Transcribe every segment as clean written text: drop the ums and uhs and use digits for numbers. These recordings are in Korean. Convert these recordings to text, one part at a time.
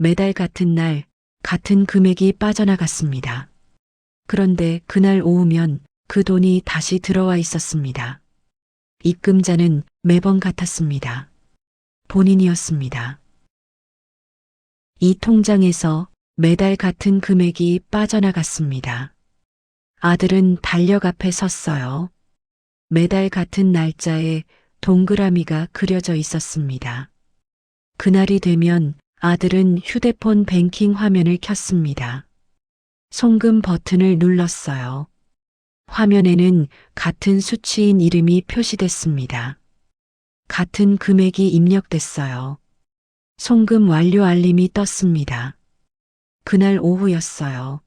매달 같은 날 같은 금액이 빠져나갔습니다. 그런데 그날 오후면 그 돈이 다시 들어와 있었습니다. 입금자는 매번 같았습니다. 본인이었습니다. 이 통장에서 매달 같은 금액이 빠져나갔습니다. 아들은 달력 앞에 섰어요. 매달 같은 날짜에 동그라미가 그려져 있었습니다. 그날이 되면 아들은 휴대폰 뱅킹 화면을 켰습니다. 송금 버튼을 눌렀어요. 화면에는 같은 수치인 이름이 표시됐습니다. 같은 금액이 입력됐어요. 송금 완료 알림이 떴습니다. 그날 오후였어요.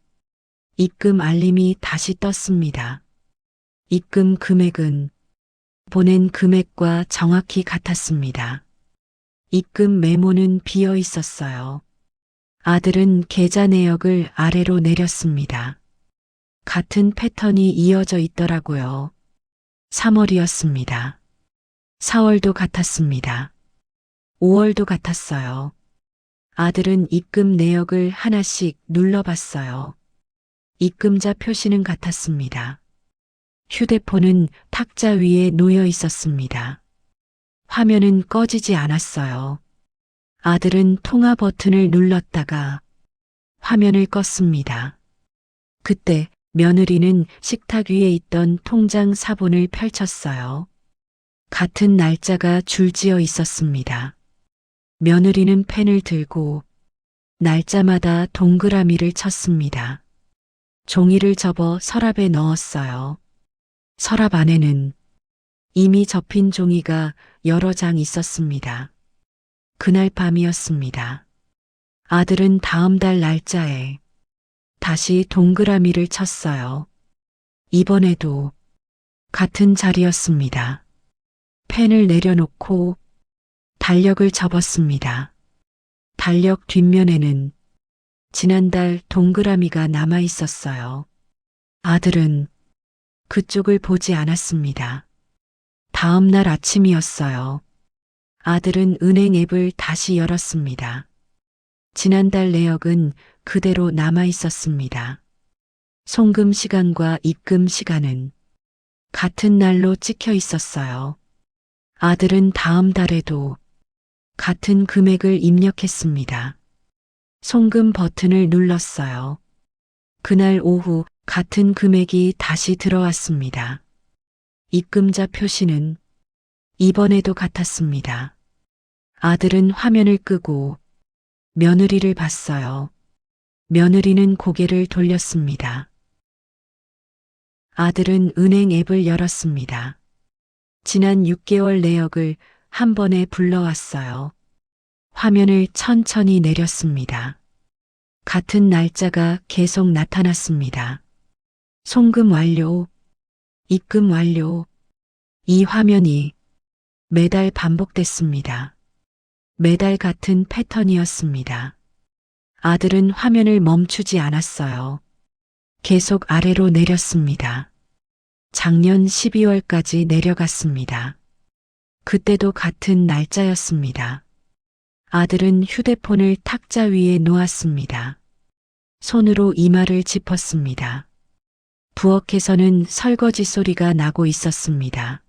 입금 알림이 다시 떴습니다. 입금 금액은 보낸 금액과 정확히 같았습니다. 입금 메모는 비어 있었어요. 아들은 계좌 내역을 아래로 내렸습니다. 같은 패턴이 이어져 있더라고요. 3월이었습니다. 4월도 같았습니다. 5월도 같았어요. 아들은 입금 내역을 하나씩 눌러봤어요. 입금자 표시는 같았습니다. 휴대폰은 탁자 위에 놓여 있었습니다. 화면은 꺼지지 않았어요. 아들은 통화 버튼을 눌렀다가 화면을 껐습니다. 그때 며느리는 식탁 위에 있던 통장 사본을 펼쳤어요. 같은 날짜가 줄지어 있었습니다. 며느리는 펜을 들고 날짜마다 동그라미를 쳤습니다. 종이를 접어 서랍에 넣었어요. 서랍 안에는 이미 접힌 종이가 여러 장 있었습니다. 그날 밤이었습니다. 아들은 다음 달 날짜에 다시 동그라미를 쳤어요. 이번에도 같은 자리였습니다. 펜을 내려놓고 달력을 접었습니다. 달력 뒷면에는 지난달 동그라미가 남아 있었어요. 아들은 그쪽을 보지 않았습니다. 다음 날 아침이었어요. 아들은 은행 앱을 다시 열었습니다. 지난달 내역은 그대로 남아 있었습니다. 송금 시간과 입금 시간은 같은 날로 찍혀 있었어요. 아들은 다음 달에도 같은 금액을 입력했습니다. 송금 버튼을 눌렀어요. 그날 오후 같은 금액이 다시 들어왔습니다. 입금자 표시는 이번에도 같았습니다. 아들은 화면을 끄고 며느리를 봤어요. 며느리는 고개를 돌렸습니다. 아들은 은행 앱을 열었습니다. 지난 6개월 내역을 한 번에 불러왔어요. 화면을 천천히 내렸습니다. 같은 날짜가 계속 나타났습니다. 송금 완료, 입금 완료. 이 화면이 매달 반복됐습니다. 매달 같은 패턴이었습니다. 아들은 화면을 멈추지 않았어요. 계속 아래로 내렸습니다. 작년 12월까지 내려갔습니다. 그때도 같은 날짜였습니다. 아들은 휴대폰을 탁자 위에 놓았습니다. 손으로 이마를 짚었습니다. 부엌에서는 설거지 소리가 나고 있었습니다.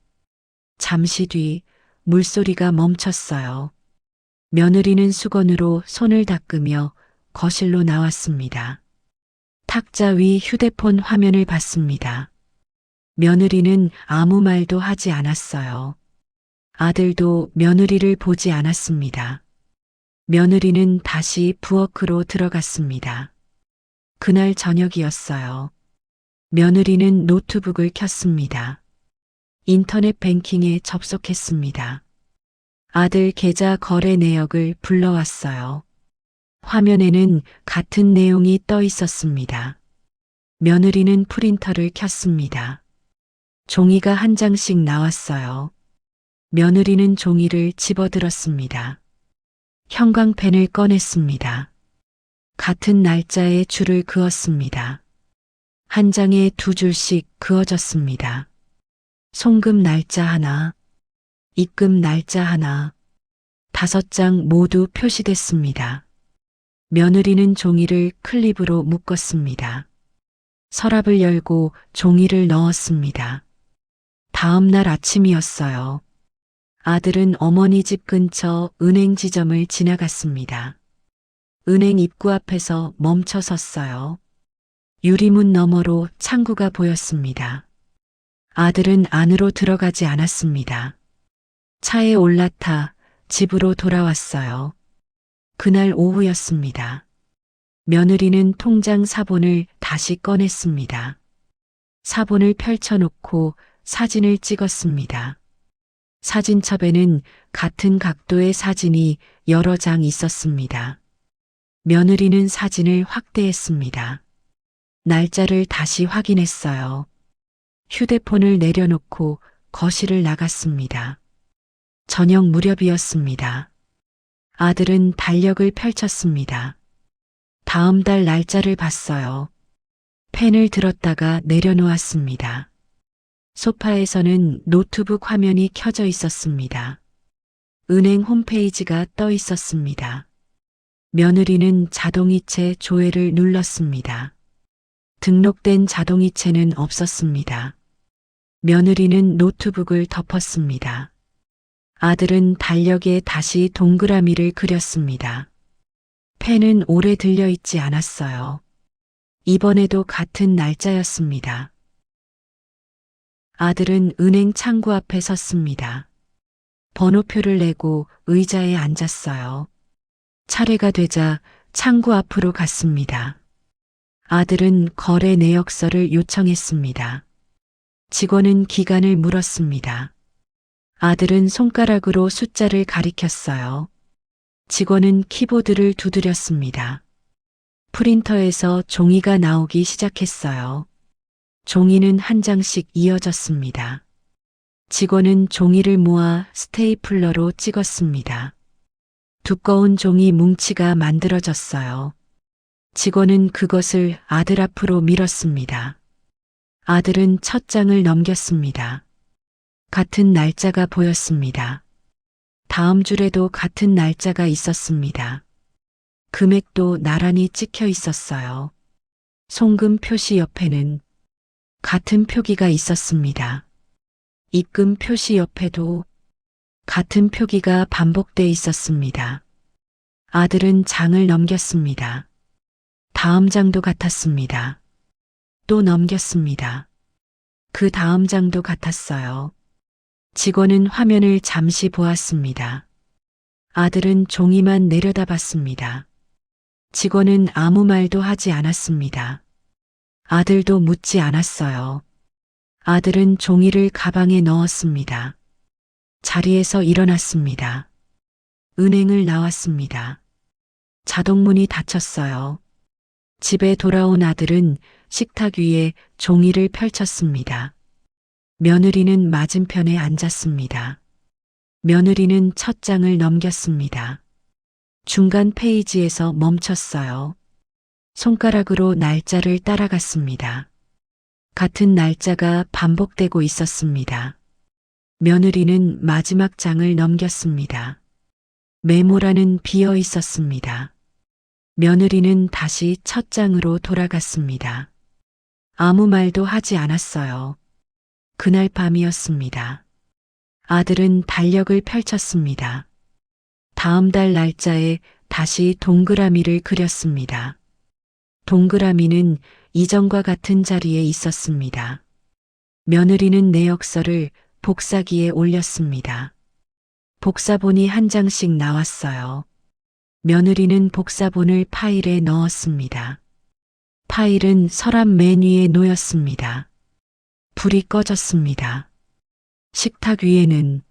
잠시 뒤 물소리가 멈췄어요. 며느리는 수건으로 손을 닦으며 거실로 나왔습니다. 탁자 위 휴대폰 화면을 봤습니다. 며느리는 아무 말도 하지 않았어요. 아들도 며느리를 보지 않았습니다. 며느리는 다시 부엌으로 들어갔습니다. 그날 저녁이었어요. 며느리는 노트북을 켰습니다. 인터넷 뱅킹에 접속했습니다. 아들 계좌 거래 내역을 불러왔어요. 화면에는 같은 내용이 떠 있었습니다. 며느리는 프린터를 켰습니다. 종이가 한 장씩 나왔어요. 며느리는 종이를 집어들었습니다. 형광펜을 꺼냈습니다. 같은 날짜에 줄을 그었습니다. 한 장에 2줄씩 그어졌습니다. 송금 날짜 하나, 입금 날짜 하나, 5장 모두 표시됐습니다. 며느리는 종이를 클립으로 묶었습니다. 서랍을 열고 종이를 넣었습니다. 다음 날 아침이었어요. 아들은 어머니 집 근처 은행 지점을 지나갔습니다. 은행 입구 앞에서 멈춰 섰어요. 유리문 너머로 창구가 보였습니다. 아들은 안으로 들어가지 않았습니다. 차에 올라타 집으로 돌아왔어요. 그날 오후였습니다. 며느리는 통장 사본을 다시 꺼냈습니다. 사본을 펼쳐놓고 사진을 찍었습니다. 사진첩에는 같은 각도의 사진이 여러 장 있었습니다. 며느리는 사진을 확대했습니다. 날짜를 다시 확인했어요. 휴대폰을 내려놓고 거실을 나갔습니다. 저녁 무렵이었습니다. 아들은 달력을 펼쳤습니다. 다음 달 날짜를 봤어요. 펜을 들었다가 내려놓았습니다. 소파에서는 노트북 화면이 켜져 있었습니다. 은행 홈페이지가 떠 있었습니다. 며느리는 자동이체 조회를 눌렀습니다. 등록된 자동이체는 없었습니다. 며느리는 노트북을 덮었습니다. 아들은 달력에 다시 동그라미를 그렸습니다. 펜은 오래 들려있지 않았어요. 이번에도 같은 날짜였습니다. 아들은 은행 창구 앞에 섰습니다. 번호표를 내고 의자에 앉았어요. 차례가 되자 창구 앞으로 갔습니다. 아들은 거래 내역서를 요청했습니다. 직원은 기간을 물었습니다. 아들은 손가락으로 숫자를 가리켰어요. 직원은 키보드를 두드렸습니다. 프린터에서 종이가 나오기 시작했어요. 종이는 한 장씩 이어졌습니다. 직원은 종이를 모아 스테이플러로 찍었습니다. 두꺼운 종이 뭉치가 만들어졌어요. 직원은 그것을 아들 앞으로 밀었습니다. 아들은 첫 장을 넘겼습니다. 같은 날짜가 보였습니다. 다음 줄에도 같은 날짜가 있었습니다. 금액도 나란히 찍혀 있었어요. 송금 표시 옆에는 같은 표기가 있었습니다. 입금 표시 옆에도 같은 표기가 반복돼 있었습니다. 아들은 장을 넘겼습니다. 다음 장도 같았습니다. 또 넘겼습니다. 그 다음 장도 같았어요. 직원은 화면을 잠시 보았습니다. 아들은 종이만 내려다봤습니다. 직원은 아무 말도 하지 않았습니다. 아들도 묻지 않았어요. 아들은 종이를 가방에 넣었습니다. 자리에서 일어났습니다. 은행을 나왔습니다. 자동문이 닫혔어요. 집에 돌아온 아들은 식탁 위에 종이를 펼쳤습니다. 며느리는 맞은편에 앉았습니다. 며느리는 첫 장을 넘겼습니다. 중간 페이지에서 멈췄어요. 손가락으로 날짜를 따라갔습니다. 같은 날짜가 반복되고 있었습니다. 며느리는 마지막 장을 넘겼습니다. 메모란은 비어 있었습니다. 며느리는 다시 첫 장으로 돌아갔습니다. 아무 말도 하지 않았어요. 그날 밤이었습니다. 아들은 달력을 펼쳤습니다. 다음 달 날짜에 다시 동그라미를 그렸습니다. 동그라미는 이전과 같은 자리에 있었습니다. 며느리는 내역서를 복사기에 올렸습니다. 복사본이 한 장씩 나왔어요. 며느리는 복사본을 파일에 넣었습니다. 파일은 서랍 맨 위에 놓였습니다. 불이 꺼졌습니다. 식탁 위에는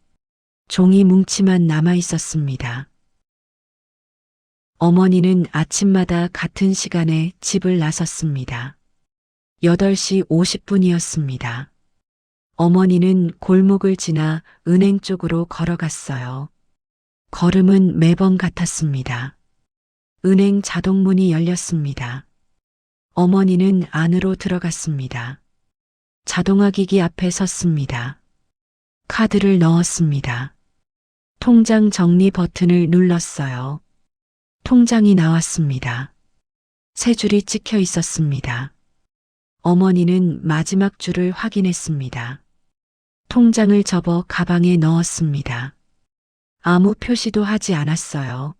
종이 뭉치만 남아 있었습니다. 어머니는 아침마다 같은 시간에 집을 나섰습니다. 8시 50분이었습니다. 어머니는 골목을 지나 은행 쪽으로 걸어갔어요. 걸음은 매번 같았습니다. 은행 자동문이 열렸습니다. 어머니는 안으로 들어갔습니다. 자동화기기 앞에 섰습니다. 카드를 넣었습니다. 통장 정리 버튼을 눌렀어요. 통장이 나왔습니다. 세 줄이 찍혀 있었습니다. 어머니는 마지막 줄을 확인했습니다. 통장을 접어 가방에 넣었습니다. 아무 표시도 하지 않았어요.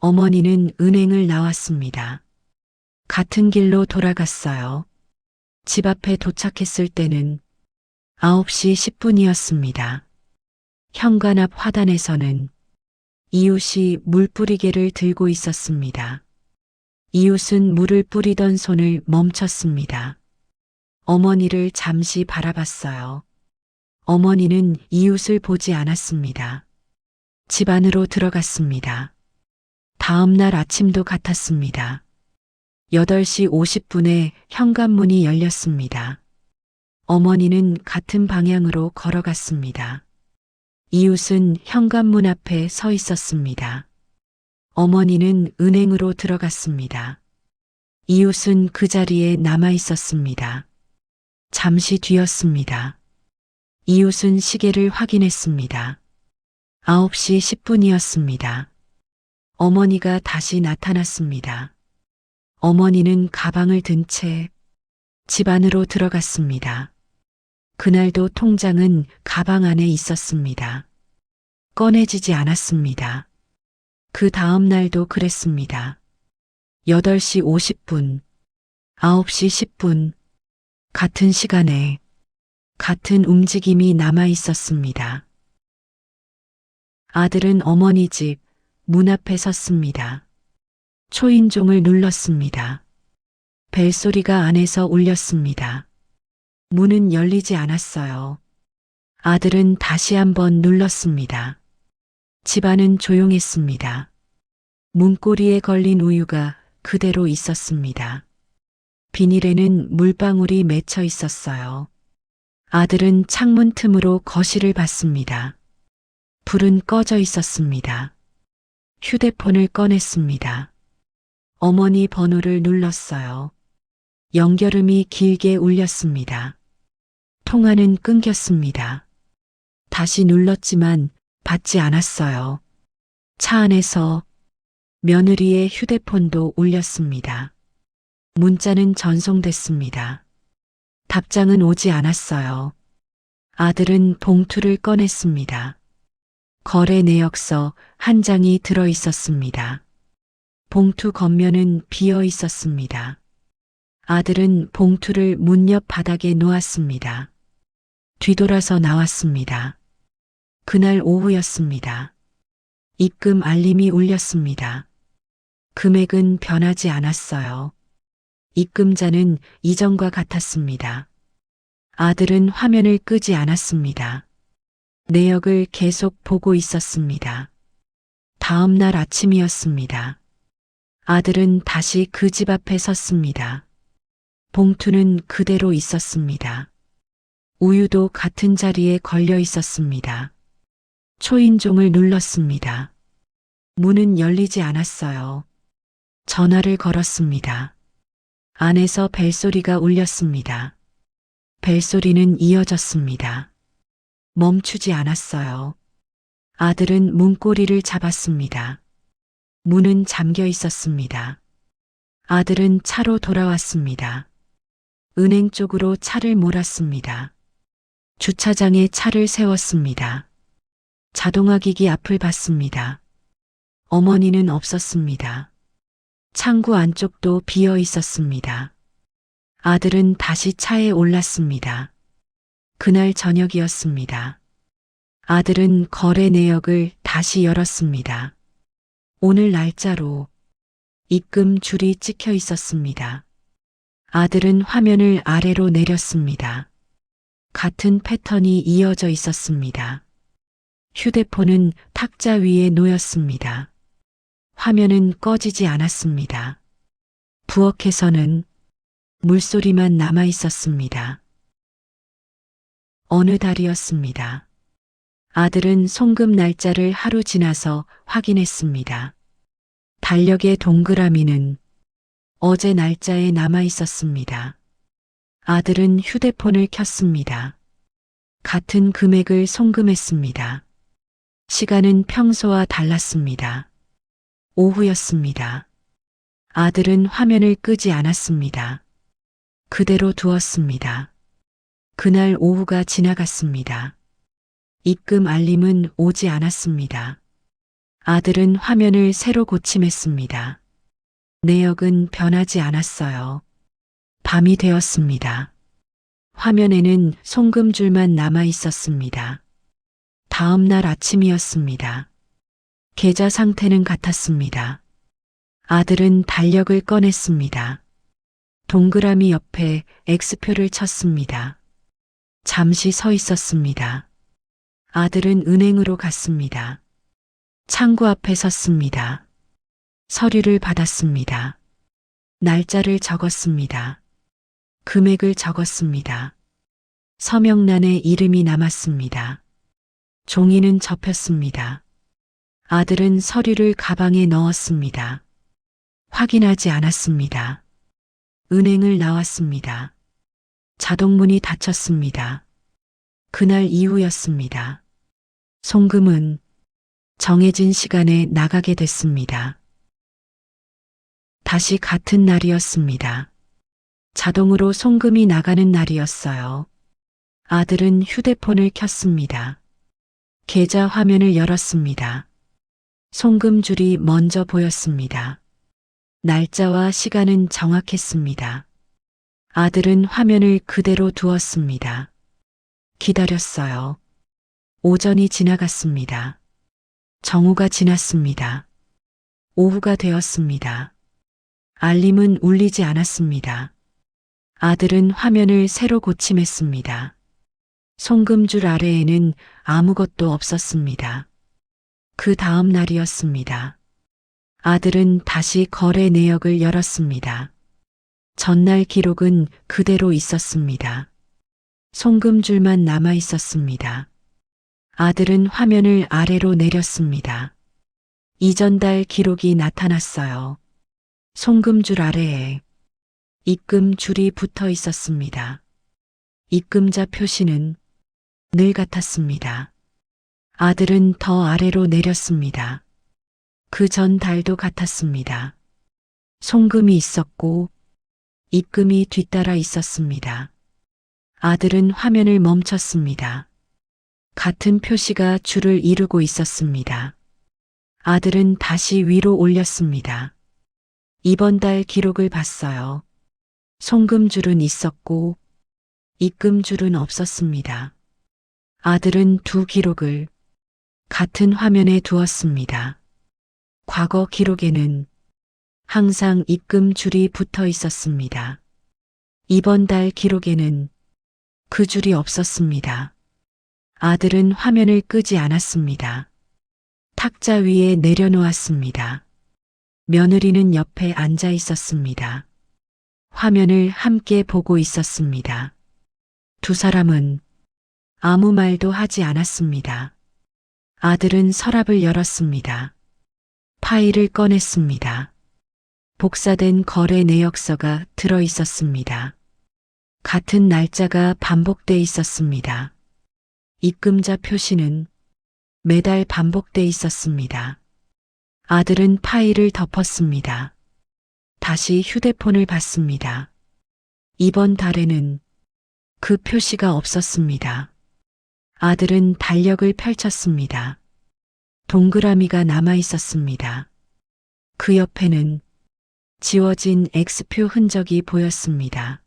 어머니는 은행을 나왔습니다. 같은 길로 돌아갔어요. 집 앞에 도착했을 때는 9시 10분이었습니다. 현관 앞 화단에서는 이웃이 물 뿌리개를 들고 있었습니다. 이웃은 물을 뿌리던 손을 멈췄습니다. 어머니를 잠시 바라봤어요. 어머니는 이웃을 보지 않았습니다. 집 안으로 들어갔습니다. 다음 날 아침도 같았습니다. 8시 50분에 현관문이 열렸습니다. 어머니는 같은 방향으로 걸어갔습니다. 이웃은 현관문 앞에 서 있었습니다. 어머니는 은행으로 들어갔습니다. 이웃은 그 자리에 남아 있었습니다. 잠시 뒤였습니다. 이웃은 시계를 확인했습니다. 9시 10분이었습니다. 어머니가 다시 나타났습니다. 어머니는 가방을 든 채 집 안으로 들어갔습니다. 그날도 통장은 가방 안에 있었습니다. 꺼내지지 않았습니다. 그 다음 날도 그랬습니다. 8시 50분, 9시 10분, 같은 시간에 같은 움직임이 남아 있었습니다. 아들은 어머니 집 문 앞에 섰습니다. 초인종을 눌렀습니다. 벨소리가 안에서 울렸습니다. 문은 열리지 않았어요. 아들은 다시 한번 눌렀습니다. 집안은 조용했습니다. 문고리에 걸린 우유가 그대로 있었습니다. 비닐에는 물방울이 맺혀 있었어요. 아들은 창문 틈으로 거실을 봤습니다. 불은 꺼져 있었습니다. 휴대폰을 꺼냈습니다. 어머니 번호를 눌렀어요. 연결음이 길게 울렸습니다. 통화는 끊겼습니다. 다시 눌렀지만 받지 않았어요. 차 안에서 며느리의 휴대폰도 울렸습니다. 문자는 전송됐습니다. 답장은 오지 않았어요. 아들은 봉투를 꺼냈습니다. 거래 내역서 한 장이 들어 있었습니다. 봉투 겉면은 비어 있었습니다. 아들은 봉투를 문 옆 바닥에 놓았습니다. 뒤돌아서 나왔습니다. 그날 오후였습니다. 입금 알림이 울렸습니다. 금액은 변하지 않았어요. 입금자는 이전과 같았습니다. 아들은 화면을 끄지 않았습니다. 내역을 계속 보고 있었습니다. 다음 날 아침이었습니다. 아들은 다시 그 집 앞에 섰습니다. 봉투는 그대로 있었습니다. 우유도 같은 자리에 걸려 있었습니다. 초인종을 눌렀습니다. 문은 열리지 않았어요. 전화를 걸었습니다. 안에서 벨소리가 울렸습니다. 벨소리는 이어졌습니다. 멈추지 않았어요. 아들은 문고리를 잡았습니다. 문은 잠겨 있었습니다. 아들은 차로 돌아왔습니다. 은행 쪽으로 차를 몰았습니다. 주차장에 차를 세웠습니다. 자동화기기 앞을 봤습니다. 어머니는 없었습니다. 창구 안쪽도 비어 있었습니다. 아들은 다시 차에 올랐습니다. 그날 저녁이었습니다. 아들은 거래 내역을 다시 열었습니다. 오늘 날짜로 입금 줄이 찍혀 있었습니다. 아들은 화면을 아래로 내렸습니다. 같은 패턴이 이어져 있었습니다. 휴대폰은 탁자 위에 놓였습니다. 화면은 꺼지지 않았습니다. 부엌에서는 물소리만 남아 있었습니다. 어느 달이었습니다. 아들은 송금 날짜를 하루 지나서 확인했습니다. 달력의 동그라미는 어제 날짜에 남아 있었습니다. 아들은 휴대폰을 켰습니다. 같은 금액을 송금했습니다. 시간은 평소와 달랐습니다. 오후였습니다. 아들은 화면을 끄지 않았습니다. 그대로 두었습니다. 그날 오후가 지나갔습니다. 입금 알림은 오지 않았습니다. 아들은 화면을 새로 고침했습니다. 내역은 변하지 않았어요. 밤이 되었습니다. 화면에는 송금줄만 남아 있었습니다. 다음 날 아침이었습니다. 계좌 상태는 같았습니다. 아들은 달력을 꺼냈습니다. 동그라미 옆에 X표를 쳤습니다. 잠시 서 있었습니다. 아들은 은행으로 갔습니다. 창구 앞에 섰습니다. 서류를 받았습니다. 날짜를 적었습니다. 금액을 적었습니다. 서명란에 이름이 남았습니다. 종이는 접혔습니다. 아들은 서류를 가방에 넣었습니다. 확인하지 않았습니다. 은행을 나왔습니다. 자동문이 닫혔습니다. 그날 이후였습니다. 송금은 정해진 시간에 나가게 됐습니다. 다시 같은 날이었습니다. 자동으로 송금이 나가는 날이었어요. 아들은 휴대폰을 켰습니다. 계좌 화면을 열었습니다. 송금줄이 먼저 보였습니다. 날짜와 시간은 정확했습니다. 아들은 화면을 그대로 두었습니다. 기다렸어요. 오전이 지나갔습니다. 정오가 지났습니다. 오후가 되었습니다. 알림은 울리지 않았습니다. 아들은 화면을 새로 고침했습니다. 송금줄 아래에는 아무것도 없었습니다. 그 다음 날이었습니다. 아들은 다시 거래 내역을 열었습니다. 전날 기록은 그대로 있었습니다. 송금줄만 남아 있었습니다. 아들은 화면을 아래로 내렸습니다. 이전 달 기록이 나타났어요. 송금줄 아래에 입금 줄이 붙어 있었습니다. 입금자 표시는 늘 같았습니다. 아들은 더 아래로 내렸습니다. 그 전 달도 같았습니다. 송금이 있었고 입금이 뒤따라 있었습니다. 아들은 화면을 멈췄습니다. 같은 표시가 줄을 이루고 있었습니다. 아들은 다시 위로 올렸습니다. 이번 달 기록을 봤어요. 송금줄은 있었고 입금줄은 없었습니다. 아들은 두 기록을 같은 화면에 두었습니다. 과거 기록에는 항상 입금줄이 붙어 있었습니다. 이번 달 기록에는 그 줄이 없었습니다. 아들은 화면을 끄지 않았습니다. 탁자 위에 내려놓았습니다. 며느리는 옆에 앉아 있었습니다. 화면을 함께 보고 있었습니다. 두 사람은 아무 말도 하지 않았습니다. 아들은 서랍을 열었습니다. 파일을 꺼냈습니다. 복사된 거래 내역서가 들어 있었습니다. 같은 날짜가 반복돼 있었습니다. 입금자 표시는 매달 반복돼 있었습니다. 아들은 파일을 덮었습니다. 다시 휴대폰을 봤습니다. 이번 달에는 그 표시가 없었습니다. 아들은 달력을 펼쳤습니다. 동그라미가 남아 있었습니다. 그 옆에는 지워진 X표 흔적이 보였습니다.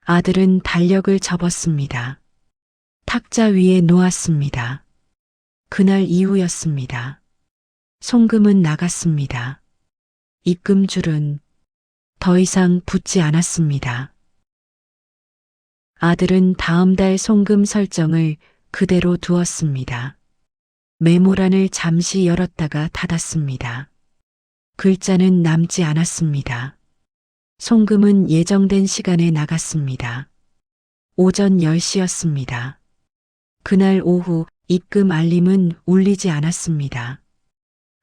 아들은 달력을 접었습니다. 탁자 위에 놓았습니다. 그날 이후였습니다. 송금은 나갔습니다. 입금줄은 더 이상 붙지 않았습니다. 아들은 다음 달 송금 설정을 그대로 두었습니다. 메모란을 잠시 열었다가 닫았습니다. 글자는 남지 않았습니다. 송금은 예정된 시간에 나갔습니다. 오전 10시였습니다. 그날 오후 입금 알림은 울리지 않았습니다.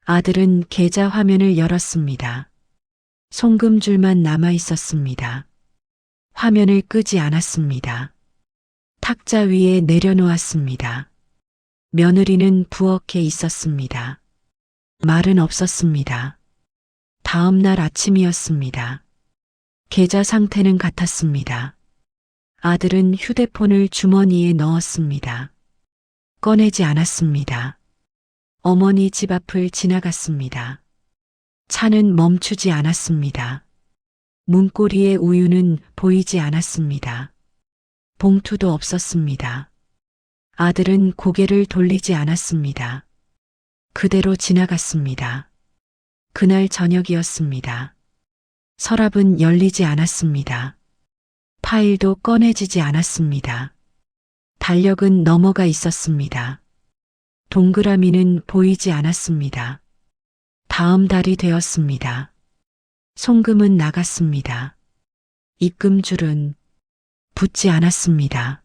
아들은 계좌 화면을 열었습니다. 송금줄만 남아 있었습니다. 화면을 끄지 않았습니다. 탁자 위에 내려놓았습니다. 며느리는 부엌에 있었습니다. 말은 없었습니다. 다음 날 아침이었습니다. 계좌 상태는 같았습니다. 아들은 휴대폰을 주머니에 넣었습니다. 꺼내지 않았습니다. 어머니 집 앞을 지나갔습니다. 차는 멈추지 않았습니다. 문고리에 우유는 보이지 않았습니다. 봉투도 없었습니다. 아들은 고개를 돌리지 않았습니다. 그대로 지나갔습니다. 그날 저녁이었습니다. 서랍은 열리지 않았습니다. 파일도 꺼내지지 않았습니다. 달력은 넘어가 있었습니다. 동그라미는 보이지 않았습니다. 다음 달이 되었습니다. 송금은 나갔습니다. 입금줄은 붙지 않았습니다.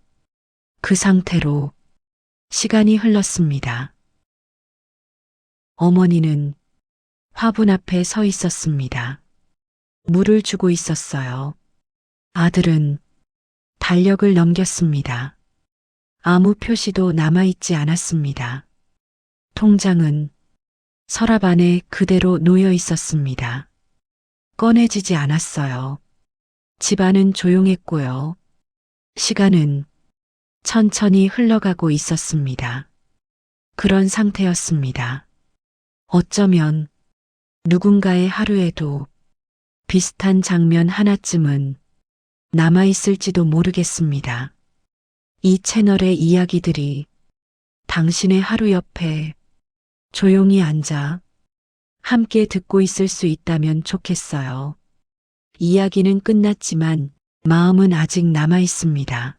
그 상태로 시간이 흘렀습니다. 어머니는 화분 앞에 서 있었습니다. 물을 주고 있었어요. 아들은 달력을 넘겼습니다. 아무 표시도 남아있지 않았습니다. 통장은 서랍 안에 그대로 놓여 있었습니다. 꺼내지지 않았어요. 집안은 조용했고요. 시간은 천천히 흘러가고 있었습니다. 그런 상태였습니다. 어쩌면 누군가의 하루에도 비슷한 장면 하나쯤은 남아있을지도 모르겠습니다. 이 채널의 이야기들이 당신의 하루 옆에 조용히 앉아 함께 듣고 있을 수 있다면 좋겠어요. 이야기는 끝났지만 마음은 아직 남아 있습니다.